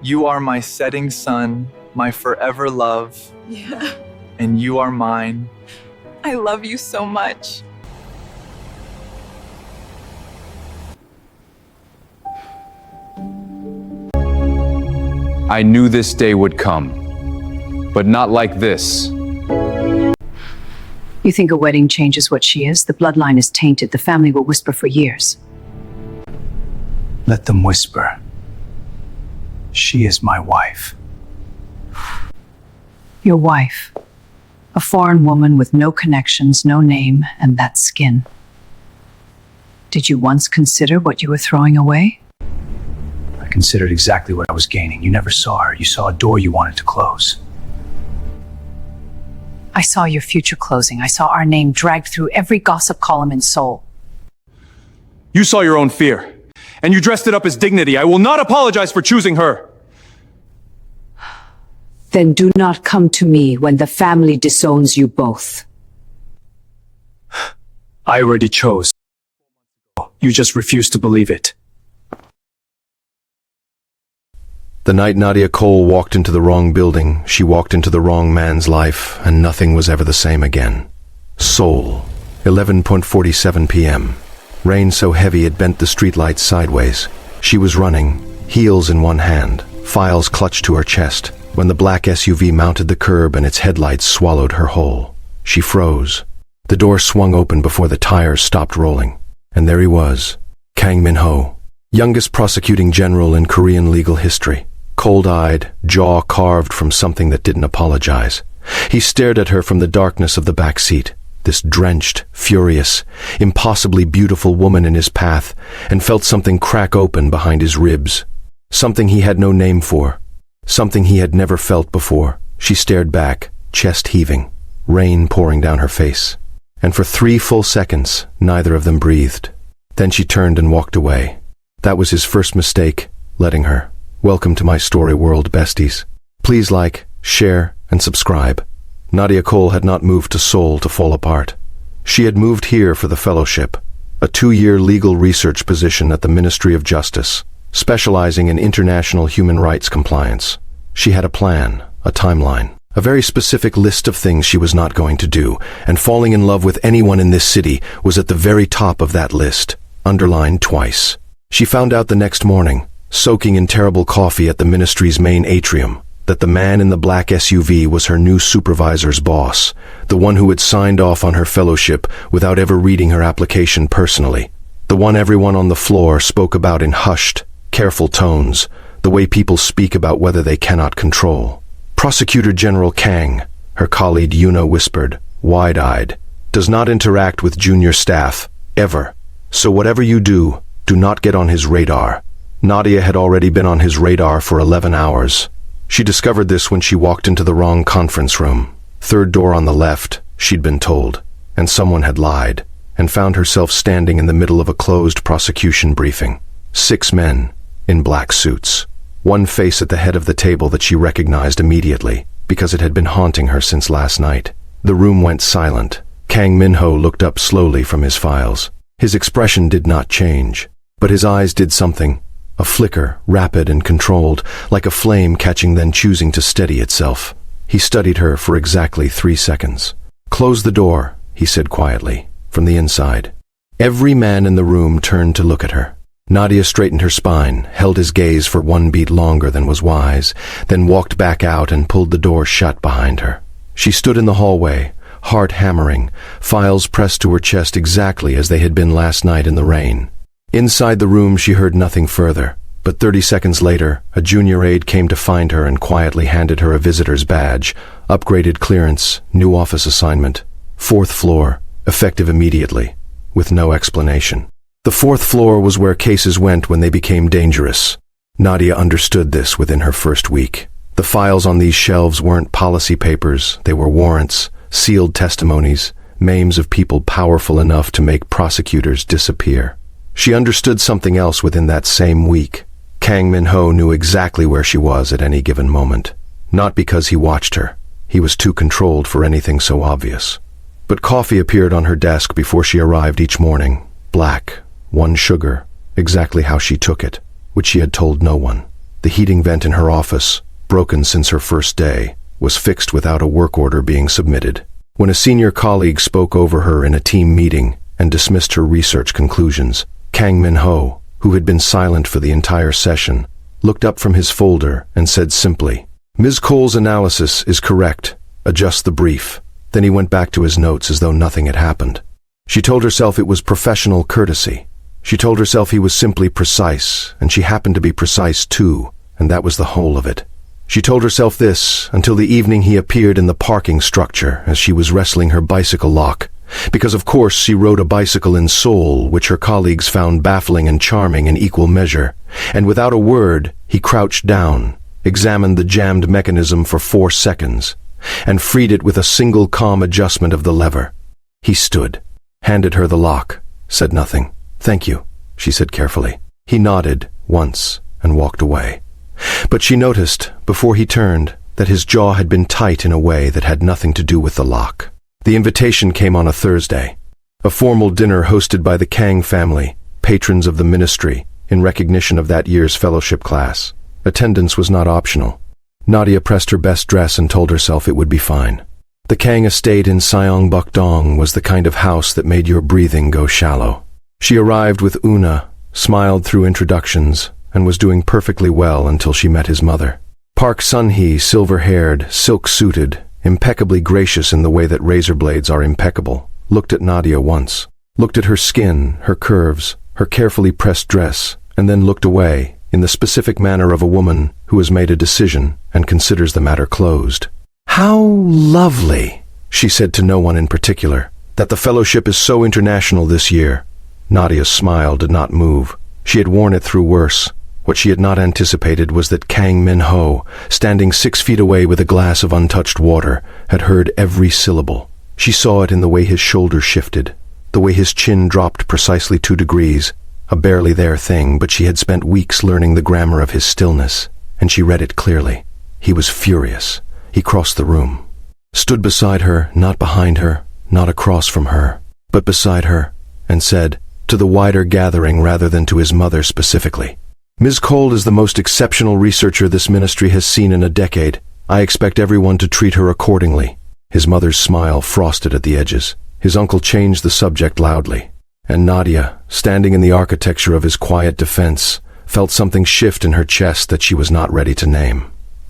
You are my setting sun, my forever love, Yeah. and you are mine. I love you so much. I knew this day would come, but not like this. You think a wedding changes what she is? The bloodline is tainted. The family will whisper for years. Let them whisper. She is my wife. Your wife. A foreign woman with no connections, no name, and that skin. Did you once consider what you were throwing away? I considered exactly what I was gaining. You never saw her. You saw a door you wanted to close. I saw your future closing. I saw our name dragged through every gossip column in Seoul. You saw your own fear, and you dressed it up as dignity. I will not apologize for choosing her. Then do not come to me when the family disowns you both. I already chose. You just refuse to believe it. The night Nadia Cole walked into the wrong building, she walked into the wrong man's life, and nothing was ever the same again. Seoul, 11:47 p.m. Rain so heavy it bent the streetlights sideways. She was running, heels in one hand, files clutched to her chest, when the black SUV mounted the curb and its headlights swallowed her whole. She froze. The door swung open before the tires stopped rolling. And there he was, Kang Min-ho, youngest prosecuting general in Korean legal history. Cold-eyed, jaw carved from something that didn't apologize. He stared at her from the darkness of the back seat, this drenched, furious, impossibly beautiful woman in his path, and felt something crack open behind his ribs. Something he had no name for. Something he had never felt before. She stared back, chest heaving, rain pouring down her face. And for 3 full seconds, neither of them breathed. Then she turned and walked away. That was his first mistake, letting her. Welcome to my story world, besties. Please like, share, and subscribe. Nadia Cole had not moved to Seoul to fall apart. She had moved here for the fellowship, a 2-year legal research position at the Ministry of Justice, specializing in international human rights compliance. She had a plan, a timeline, a very specific list of things she was not going to do, and falling in love with anyone in this city was at the very top of that list, underlined twice. She found out the next morning, soaking in terrible coffee at the ministry's main atrium, that the man in the black SUV was her new supervisor's boss, the one who had signed off on her fellowship without ever reading her application personally, the one everyone on the floor spoke about in hushed, careful tones, the way people speak about whether they cannot control. Prosecutor General Kang, her colleague Yuna whispered, wide-eyed, does not interact with junior staff, ever. So whatever you do, do not get on his radar. Nadia had already been on his radar for 11 hours. She discovered this when she walked into the wrong conference room. 3rd door on the left, she'd been told, and someone had lied, and found herself standing in the middle of a closed prosecution briefing. 6 men, in black suits. One face at the head of the table that she recognized immediately, because it had been haunting her since last night. The room went silent. Kang Min-ho looked up slowly from his files. His expression did not change, but his eyes did something. A flicker, rapid and controlled, like a flame catching then choosing to steady itself. He studied her for exactly 3 seconds. Close the door, he said quietly, from the inside. Every man in the room turned to look at her. Nadia straightened her spine, held his gaze for 1 beat longer than was wise, then walked back out and pulled the door shut behind her. She stood in the hallway, heart hammering, files pressed to her chest exactly as they had been last night in the rain. Inside the room she heard nothing further, but 30 seconds later, a junior aide came to find her and quietly handed her a visitor's badge, upgraded clearance, new office assignment, 4th floor, effective immediately, with no explanation. The 4th floor was where cases went when they became dangerous. Nadia understood this within her first week. The files on these shelves weren't policy papers, they were warrants, sealed testimonies, names of people powerful enough to make prosecutors disappear. She understood something else within that same week. Kang Min-ho knew exactly where she was at any given moment. Not because he watched her. He was too controlled for anything so obvious. But coffee appeared on her desk before she arrived each morning. Black, 1 sugar, exactly how she took it, which she had told no one. The heating vent in her office, broken since her first day, was fixed without a work order being submitted. When a senior colleague spoke over her in a team meeting and dismissed her research conclusions, Kang Min-ho, who had been silent for the entire session, looked up from his folder and said simply, "Ms. Cole's analysis is correct. Adjust the brief." Then he went back to his notes as though nothing had happened. She told herself it was professional courtesy. She told herself he was simply precise, and she happened to be precise too, and that was the whole of it. She told herself this until the evening he appeared in the parking structure as she was wrestling her bicycle lock, because of course she rode a bicycle in Seoul, which her colleagues found baffling and charming in equal measure, and without a word he crouched down, examined the jammed mechanism for 4 seconds, and freed it with a single calm adjustment of the lever. He stood, handed her the lock, said nothing. "Thank you," she said carefully. He nodded once and walked away. But she noticed, before he turned, that his jaw had been tight in a way that had nothing to do with the lock. The invitation came on a Thursday, a formal dinner hosted by the Kang family, patrons of the ministry, in recognition of that year's fellowship class. Attendance was not optional. Nadia pressed her best dress and told herself it would be fine. The Kang estate in Syeongbuk-dong was the kind of house that made your breathing go shallow. She arrived with Una, smiled through introductions, and was doing perfectly well until she met his mother. Park Sun-hee, silver-haired, silk-suited, impeccably gracious in the way that razor blades are impeccable, looked at Nadia once, looked at her skin, her curves, her carefully pressed dress, and then looked away, in the specific manner of a woman who has made a decision and considers the matter closed. "How lovely," she said to no one in particular, "that the fellowship is so international this year." Nadia's smile did not move. She had worn it through worse. What she had not anticipated was that Kang Min-ho, standing 6 feet away with a glass of untouched water, had heard every syllable. She saw it in the way his shoulders shifted, the way his chin dropped precisely 2 degrees, a barely there thing, but she had spent weeks learning the grammar of his stillness, and she read it clearly. He was furious. He crossed the room, stood beside her, not behind her, not across from her, but beside her, and said, to the wider gathering rather than to his mother specifically, "Ms. Cole is the most exceptional researcher this ministry has seen in a decade. I expect everyone to treat her accordingly." His mother's smile frosted at the edges. His uncle changed the subject loudly, and Nadia, standing in the architecture of his quiet defense, felt something shift in her chest that she was not ready to name.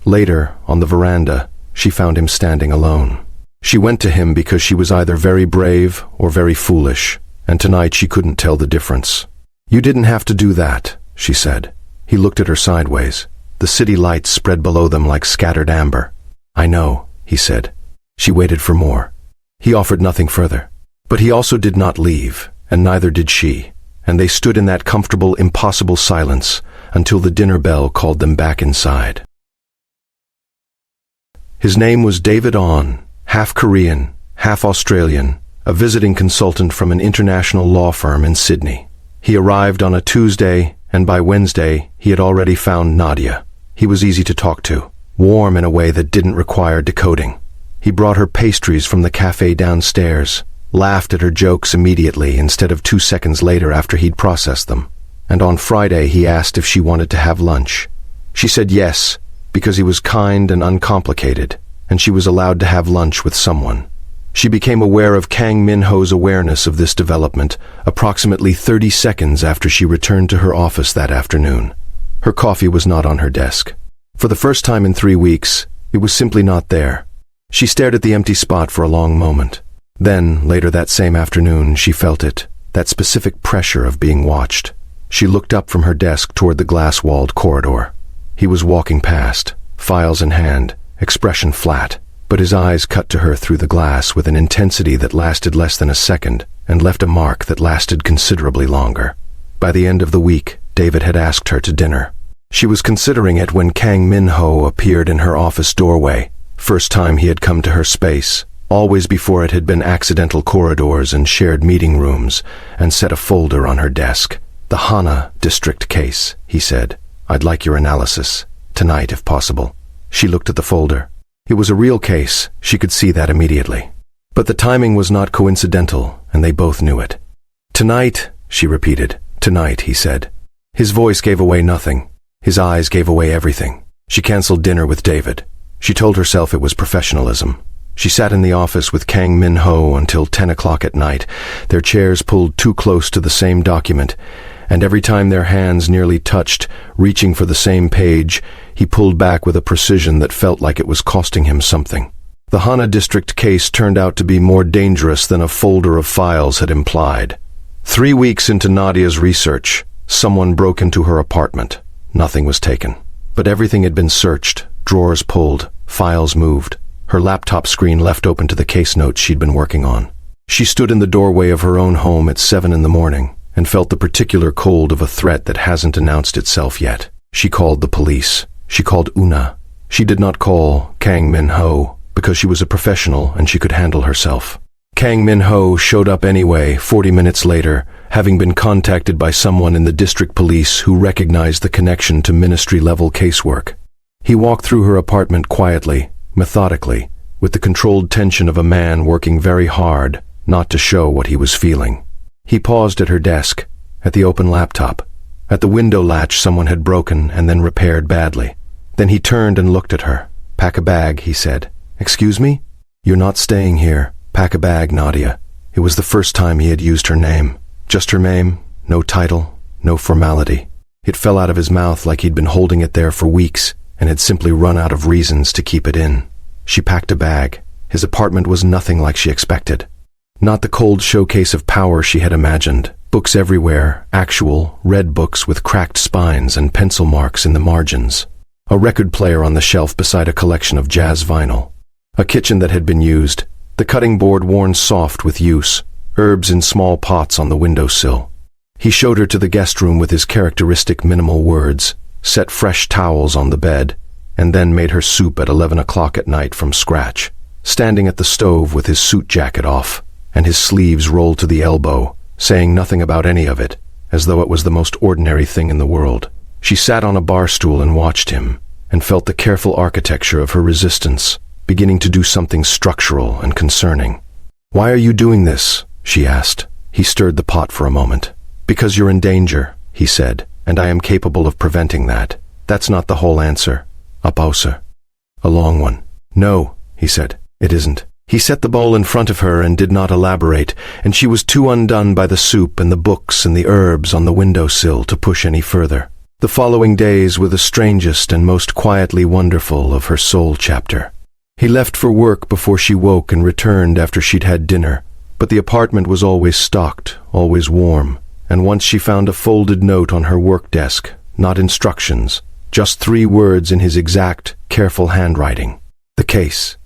Later, on the veranda, she found him standing alone. She went to him because she was either very brave or very foolish, and tonight she couldn't tell the difference. "You didn't have to do that," she said. He looked at her sideways. The city lights spread below them like scattered amber. "I know," he said. She waited for more. He offered nothing further. But he also did not leave, and neither did she, and they stood in that comfortable, impossible silence until the dinner bell called them back inside. His name was David On, half Korean, half Australian, a visiting consultant from an international law firm in Sydney. He arrived on a Tuesday, and by Wednesday he had already found Nadia. He was easy to talk to, warm in a way that didn't require decoding. He brought her pastries from the cafe downstairs, laughed at her jokes immediately instead of 2 seconds later after he'd processed them. And on Friday he asked if she wanted to have lunch. She said yes, because he was kind and uncomplicated, and she was allowed to have lunch with someone. She became aware of Kang Min-ho's awareness of this development approximately 30 seconds after she returned to her office that afternoon. Her coffee was not on her desk. For the first time in 3 weeks, it was simply not there. She stared at the empty spot for a long moment. Then, later that same afternoon, she felt it, that specific pressure of being watched. She looked up from her desk toward the glass-walled corridor. He was walking past, files in hand, expression flat, but his eyes cut to her through the glass with an intensity that lasted less than a second and left a mark that lasted considerably longer. By the end of the week, David had asked her to dinner. She was considering it when Kang Min-ho appeared in her office doorway, first time he had come to her space. Always before it had been accidental corridors and shared meeting rooms, and set a folder on her desk. "The Hana district case," he said. "I'd like your analysis. Tonight, if possible." She looked at the folder. It was a real case. She could see that immediately. But the timing was not coincidental, and they both knew it. "Tonight," she repeated. "Tonight," he said. His voice gave away nothing. His eyes gave away everything. She canceled dinner with David. She told herself it was professionalism. She sat in the office with Kang Min-ho until 10 o'clock at night, their chairs pulled too close to the same document, and every time their hands nearly touched, reaching for the same page, he pulled back with a precision that felt like it was costing him something. The Hana District case turned out to be more dangerous than a folder of files had implied. 3 weeks into Nadia's research, someone broke into her apartment. Nothing was taken. But everything had been searched, drawers pulled, files moved, her laptop screen left open to the case notes she'd been working on. She stood in the doorway of her own home at 7 in the morning and felt the particular cold of a threat that hasn't announced itself yet. She called the police. She called Una. She did not call Kang Min-ho because she was a professional and she could handle herself. Kang Min-ho showed up anyway 40 minutes later, having been contacted by someone in the district police who recognized the connection to ministry-level casework. He walked through her apartment quietly, methodically, with the controlled tension of a man working very hard not to show what he was feeling. He paused at her desk, at the open laptop, at the window latch someone had broken and then repaired badly. Then he turned and looked at her. "Pack a bag," he said. "Excuse me? You're not staying here. Pack a bag, Nadia." It was the first time he had used her name. Just her name, no title, no formality. It fell out of his mouth like he'd been holding it there for weeks and had simply run out of reasons to keep it in. She packed a bag. His apartment was nothing like she expected. Not the cold showcase of power she had imagined. Books everywhere, actual, red books with cracked spines and pencil marks in the margins. A record player on the shelf beside a collection of jazz vinyl. A kitchen that had been used, the cutting board worn soft with use, herbs in small pots on the windowsill. He showed her to the guest room with his characteristic minimal words, set fresh towels on the bed, and then made her soup at 11 o'clock at night from scratch, standing at the stove with his suit jacket off, and his sleeves rolled to the elbow, saying nothing about any of it, as though it was the most ordinary thing in the world. She sat on a bar stool and watched him, and felt the careful architecture of her resistance, beginning to do something structural and concerning. "Why are you doing this?" she asked. He stirred the pot for a moment. "Because you're in danger," he said, "and I am capable of preventing that. That's not the whole answer. A pause. A long one." "No," he said, "it isn't." He set the bowl in front of her and did not elaborate, and she was too undone by the soup and the books and the herbs on the windowsill to push any further. The following days were the strangest and most quietly wonderful of her soul chapter. He left for work before she woke and returned after she'd had dinner, but the apartment was always stocked, always warm, and once she found a folded note on her work desk, not instructions, just 3 words in his exact, careful handwriting. The case.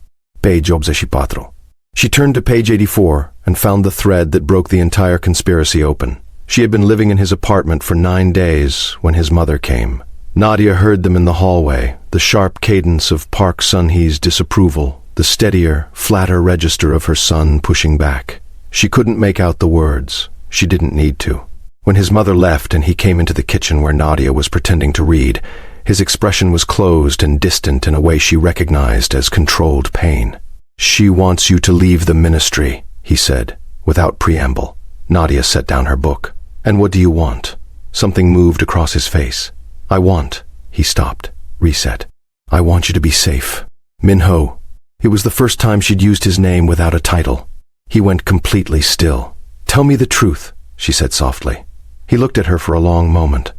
Page 84. She turned to page 84 and found the thread that broke the entire conspiracy open. She had been living in his apartment for 9 days when his mother came. Nadia heard them in the hallway, the sharp cadence of Park Sun-hee's disapproval, the steadier, flatter register of her son pushing back. She couldn't make out the words. She didn't need to. When his mother left and he came into the kitchen where Nadia was pretending to read, his expression was closed and distant in a way she recognized as controlled pain. "She wants you to leave the ministry," he said, without preamble. Nadia set down her book. "And what do you want?" Something moved across his face. "I want," he stopped, reset. "I want you to be safe. Min-ho." It was the first time she'd used his name without a title. He went completely still. "Tell me the truth," she said softly. He looked at her for a long moment.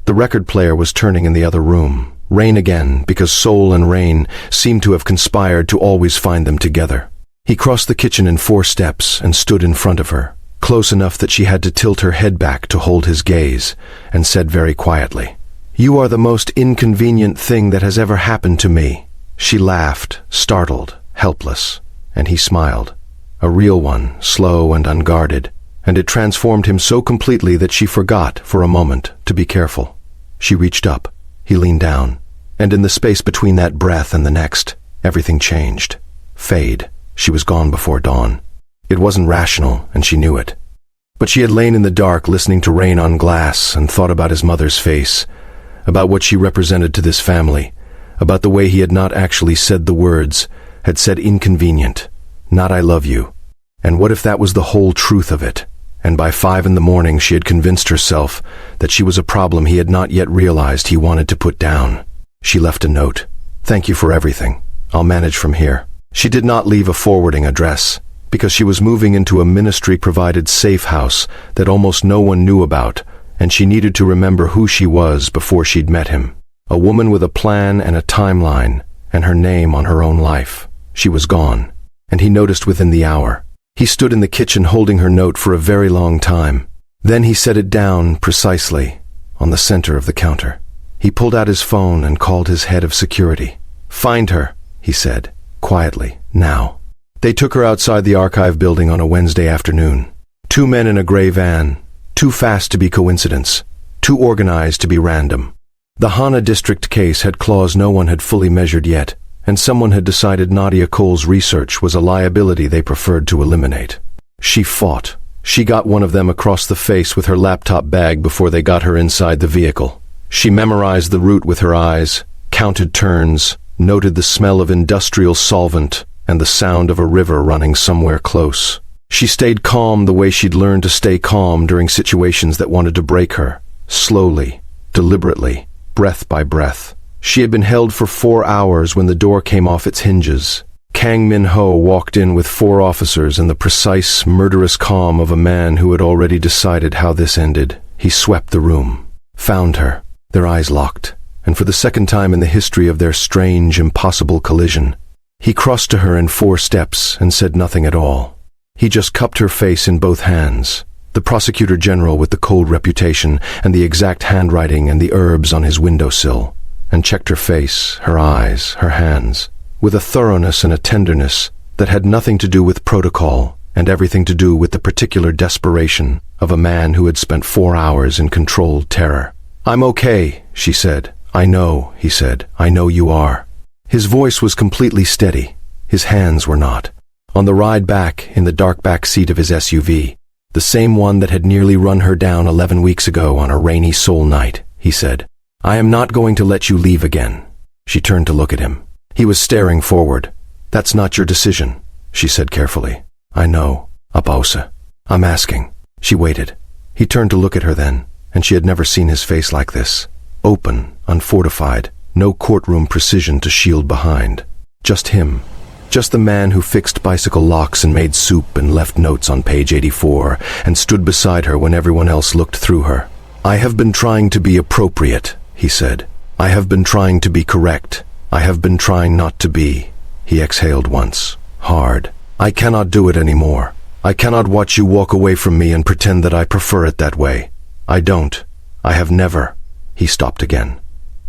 The record player was turning in the other room. Rain again, because Soul and Rain seemed to have conspired to always find them together. He crossed the kitchen in 4 steps and stood in front of her, close enough that she had to tilt her head back to hold his gaze, and said very quietly, "You are the most inconvenient thing that has ever happened to me." She laughed, startled, helpless, and he smiled. A real one, slow and unguarded, and it transformed him so completely that she forgot, for a moment, to be careful. She reached up. He leaned down, and in the space between that breath and the next, everything changed. Fade. She was gone before dawn. It wasn't rational, and she knew it. But she had lain in the dark listening to rain on glass and thought about his mother's face, about what she represented to this family, about the way he had not actually said the words, had said inconvenient, not "I love you." And what if that was the whole truth of it, and by 5 in the morning she had convinced herself that she was a problem he had not yet realized he wanted to put down. She left a note. "Thank you for everything. I'll manage from here." She did not leave a forwarding address, because she was moving into a ministry-provided safe house that almost no one knew about, and she needed to remember who she was before she'd met him. A woman with a plan and a timeline, and her name on her own life. She was gone, and he noticed within the hour. He stood in the kitchen holding her note for a very long time. Then he set it down precisely on the center of the counter. He pulled out his phone and called his head of security. "Find her," he said, quietly, "now." They took her outside the archive building on a Wednesday afternoon. 2 men in a gray van, too fast to be coincidence, too organized to be random. The Hana district case had claws no one had fully measured yet, and someone had decided Nadia Cole's research was a liability they preferred to eliminate. She fought. She got one of them across the face with her laptop bag before they got her inside the vehicle. She memorized the route with her eyes, counted turns, noted the smell of industrial solvent and the sound of a river running somewhere close. She stayed calm the way she'd learned to stay calm during situations that wanted to break her, slowly, deliberately, breath by breath. She had been held for 4 hours when the door came off its hinges. Kang Min-ho walked in with 4 officers and the precise, murderous calm of a man who had already decided how this ended. He swept the room, found her, their eyes locked, and for the second time in the history of their strange, impossible collision, he crossed to her in 4 steps and said nothing at all. He just cupped her face in both hands, the prosecutor general with the cold reputation and the exact handwriting and the herbs on his windowsill, and checked her face, her eyes, her hands, with a thoroughness and a tenderness that had nothing to do with protocol and everything to do with the particular desperation of a man who had spent 4 hours in controlled terror. "I'm okay," she said. "I know," he said. "I know you are." His voice was completely steady. His hands were not. On the ride back, in the dark back seat of his SUV, the same one that had nearly run her down 11 weeks ago on a rainy Seoul night, he said, "I am not going to let you leave again." She turned to look at him. He was staring forward. "That's not your decision," she said carefully. "I know, Apause. I'm asking." She waited. He turned to look at her then, and she had never seen his face like this. Open, unfortified, no courtroom precision to shield behind. Just him. Just the man who fixed bicycle locks and made soup and left notes on page 84 and stood beside her when everyone else looked through her. "I have been trying to be appropriate," he said. "I have been trying to be correct. I have been trying not to be." He exhaled once, hard. "I cannot do it anymore. I cannot watch you walk away from me and pretend that I prefer it that way. I don't. I have never." He stopped again.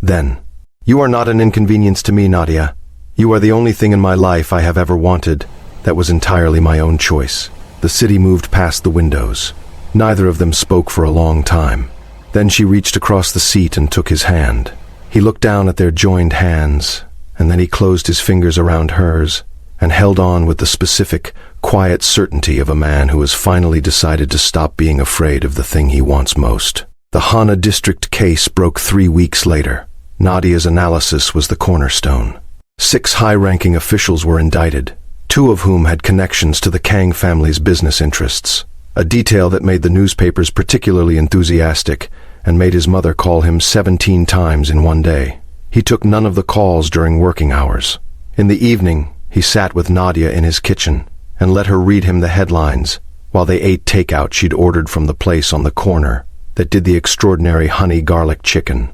Then, "You are not an inconvenience to me, Nadia. You are the only thing in my life I have ever wanted that was entirely my own choice." The city moved past the windows. Neither of them spoke for a long time. Then she reached across the seat and took his hand. He looked down at their joined hands, and then he closed his fingers around hers and held on with the specific, quiet certainty of a man who has finally decided to stop being afraid of the thing he wants most. The Hana district case broke 3 weeks later. Nadia's analysis was the cornerstone. 6 high-ranking officials were indicted, 2 of whom had connections to the Kang family's business interests, a detail that made the newspapers particularly enthusiastic and made his mother call him 17 times in one day. He took none of the calls during working hours. In the evening, he sat with Nadia in his kitchen and let her read him the headlines while they ate takeout she'd ordered from the place on the corner that did the extraordinary honey garlic chicken.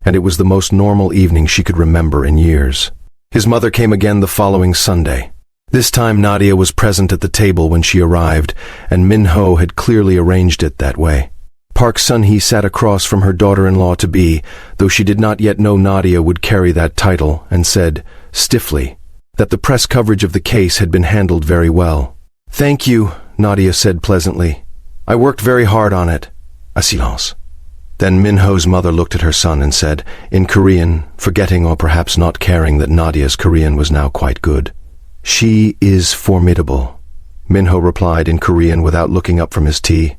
And it was the most normal evening she could remember in years. His mother came again the following Sunday. This time Nadia was present at the table when she arrived, and Min-ho had clearly arranged it that way. Park Sun-hee sat across from her daughter-in-law-to-be, though she did not yet know Nadia would carry that title, and said, stiffly, that the press coverage of the case had been handled very well. "Thank you," Nadia said pleasantly. "I worked very hard on it." A silence. Then Min-ho's mother looked at her son and said, in Korean, forgetting or perhaps not caring that Nadia's Korean was now quite good, "She is formidable." Min-ho replied in Korean without looking up from his tea.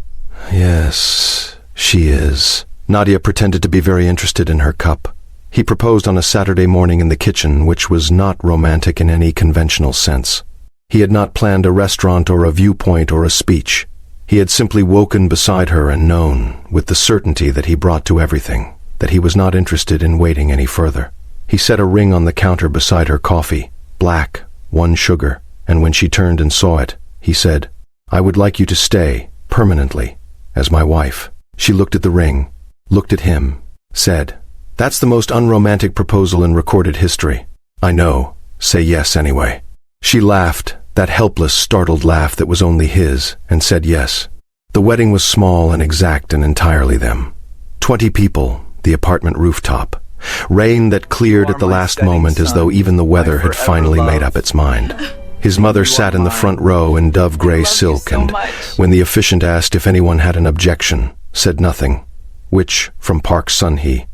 "Yes, she is." Nadia pretended to be very interested in her cup. He proposed on a Saturday morning in the kitchen, which was not romantic in any conventional sense. He had not planned a restaurant or a viewpoint or a speech. He had simply woken beside her and known, with the certainty that he brought to everything, that he was not interested in waiting any further. He set a ring on the counter beside her coffee, black, 1 sugar, and when she turned and saw it, he said, "I would like you to stay, permanently, as my wife." She looked at the ring, looked at him, said, "That's the most unromantic proposal in recorded history." "I know. Say yes anyway." She laughed, that helpless, startled laugh that was only his, and said yes. The wedding was small and exact and entirely them. 20 people, the apartment rooftop. Rain that cleared at the last moment as though even the weather had finally made up its mind. His mother sat in the front row in dove gray silk and, when the officiant asked if anyone had an objection, said nothing, which, from Park Sun-hee,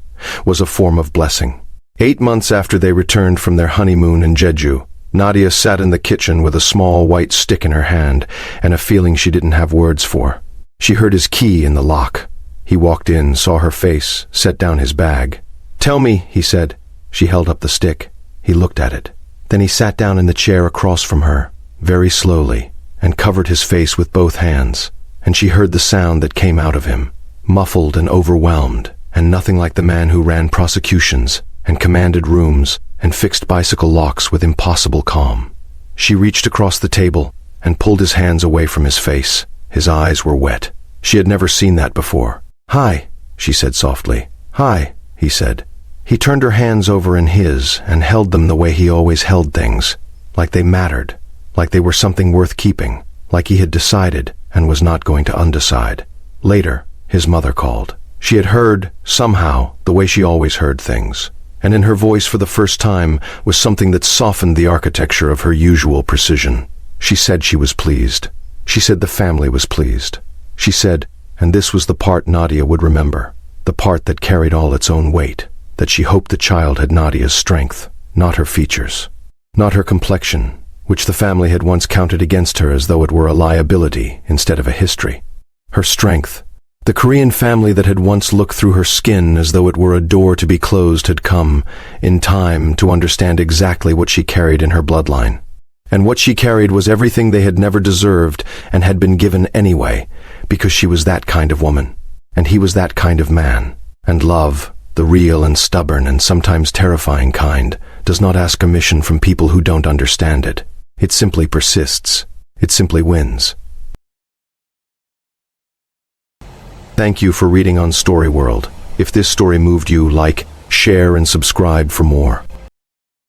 was a form of blessing. 8 months after they returned from their honeymoon in Jeju, Nadia sat in the kitchen with a small white stick in her hand and a feeling she didn't have words for. She heard his key in the lock. He walked in, saw her face, set down his bag. "Tell me," he said. She held up the stick. He looked at it. Then he sat down in the chair across from her, very slowly, and covered his face with both hands, and she heard the sound that came out of him, muffled and overwhelmed, and nothing like the man who ran prosecutions, and commanded rooms, and fixed bicycle locks with impossible calm. She reached across the table and pulled his hands away from his face. His eyes were wet. She had never seen that before. "Hi," she said softly. "Hi," he said. He turned her hands over in his and held them the way he always held things, like they mattered, like they were something worth keeping, like he had decided and was not going to undecide. Later, his mother called. She had heard, somehow, the way she always heard things, and in her voice for the first time was something that softened the architecture of her usual precision. She said she was pleased. She said the family was pleased. She said, and this was the part Nadia would remember, the part that carried all its own weight, that she hoped the child had Nadia's strength, not her features, not her complexion, which the family had once counted against her as though it were a liability instead of a history. Her strength. The Korean family that had once looked through her skin as though it were a door to be closed had come, in time, to understand exactly what she carried in her bloodline. And what she carried was everything they had never deserved and had been given anyway, because she was that kind of woman, and he was that kind of man. And love, the real and stubborn and sometimes terrifying kind, does not ask permission from people who don't understand it. It simply persists. It simply wins. Thank you for reading on Story World. If this story moved you, like, share, and subscribe for more.